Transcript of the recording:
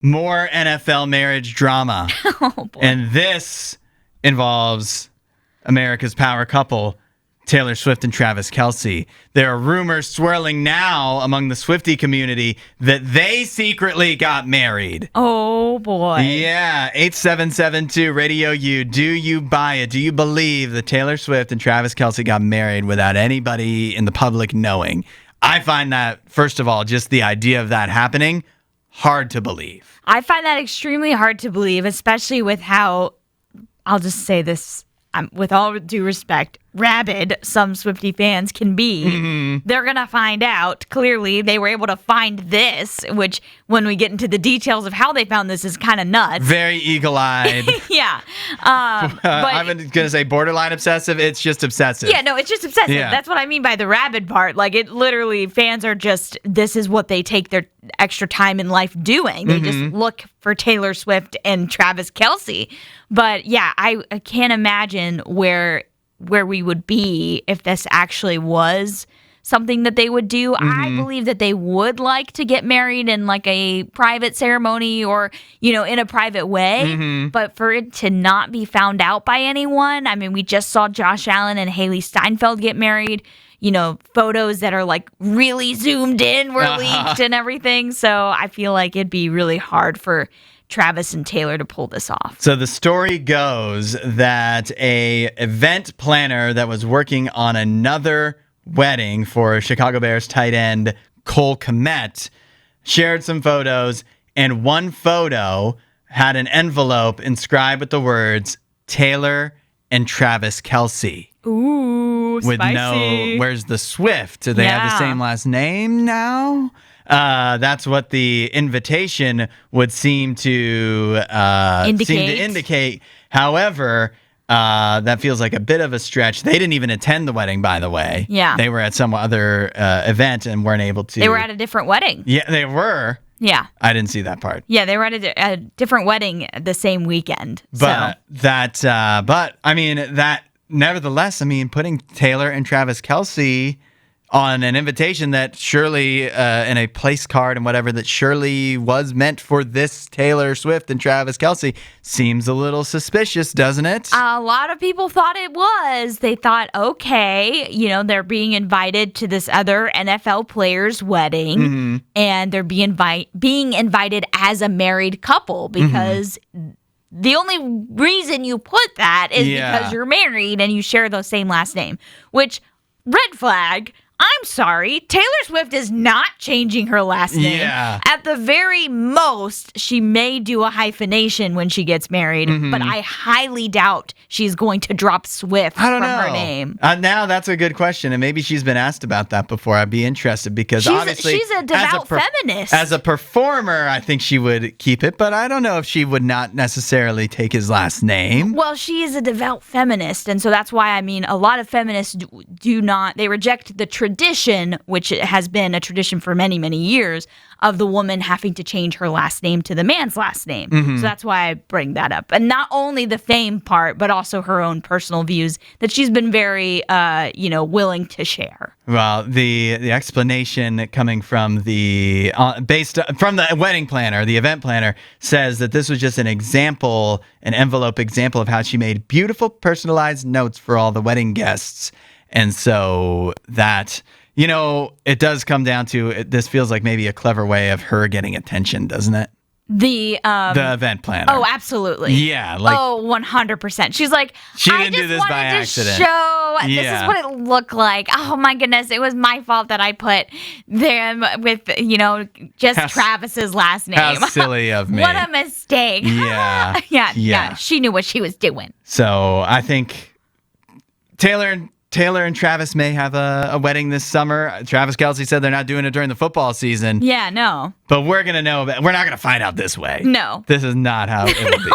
More NFL marriage drama. Oh, boy. And this involves America's power couple, Taylor Swift and Travis Kelce. There are rumors swirling now among the Swiftie community that they secretly got married. Oh, boy. Yeah, 8772 Radio U. Do you buy it? Do you believe that Taylor Swift and Travis Kelce got married without anybody in the public knowing? I find that, first of all, just the idea of that happening, hard to believe. I find that extremely hard to believe, especially with how, I'll just say this with all due respect, rabid some Swiftie fans can be. Mm-hmm. They're going to find out. Clearly, they were able to find this, which when we get into the details of how they found this is kind of nuts. Very eagle-eyed. Yeah. But I'm going to say borderline obsessive. It's just obsessive. Yeah, no, it's just obsessive. Yeah. That's what I mean by the rabid part. Like, it literally, fans are just, this is what they take their extra time in life doing. They just look for Taylor Swift and Travis Kelce. But yeah, I can't imagine where we would be if this actually was something that they would do. I believe that they would like to get married in like a private ceremony or, in a private way. But for it to not be found out by anyone, I mean, we just saw Josh Allen and Haley Steinfeld get married. Photos that are like really zoomed in were leaked and everything. So I feel like it'd be really hard for Travis and Taylor to pull this off. So the story goes that a event planner that was working on another wedding for Chicago Bears tight end Cole Kmet shared some photos, and one photo had an envelope inscribed with the words Taylor and Travis Kelce. Ooh, with spicy. Where's the Swift? Do they have the same last name now? That's what the invitation would seem to indicate. However, that feels like a bit of a stretch. They didn't even attend the wedding, by the way. Yeah. They were at some other event and weren't able to. They were at a different wedding. Yeah, they were. Yeah. I didn't see that part. Yeah, they were at a different wedding the same weekend. Nevertheless, putting Taylor and Travis Kelce on an invitation that surely, in a place card and whatever, that surely was meant for this Taylor Swift and Travis Kelce, seems a little suspicious, doesn't it? A lot of people thought it was. They thought, okay, they're being invited to this other NFL player's wedding, and they're being invited as a married couple because the only reason you put that is because you're married and you share the same last name, which, red flag. I'm sorry, Taylor Swift is not changing her last name. Yeah. At the very most, she may do a hyphenation when she gets married, but I highly doubt she's going to drop Swift from her name. Now that's a good question, and maybe she's been asked about that before. I'd be interested because obviously she's a devout feminist. As a performer, I think she would keep it, but I don't know if she would not necessarily take his last name. Well, she is a devout feminist, and so that's why, a lot of feminists do not, they reject the tradition, which has been a tradition for many, many years, of the woman having to change her last name to the man's last name. So that's why I bring that up. And not only the fame part, but also her own personal views that she's been very, willing to share. Well, the explanation coming from the wedding planner, the event planner, says that this was just an envelope example of how she made beautiful personalized notes for all the wedding guests. And so that, it does come down to, this feels like maybe a clever way of her getting attention, doesn't it? The event planner. Oh, absolutely. Yeah. 100%. She's like, she didn't do this by accident. This is what it looked like. Oh my goodness. It was my fault that I put them with, Travis's last name. How silly of me. What a mistake. Yeah. Yeah. She knew what she was doing. So I think Taylor and Travis may have a wedding this summer. Travis Kelce said they're not doing it during the football season. Yeah, no. But we're going to know. We're not going to find out this way. No. This is not how it will be.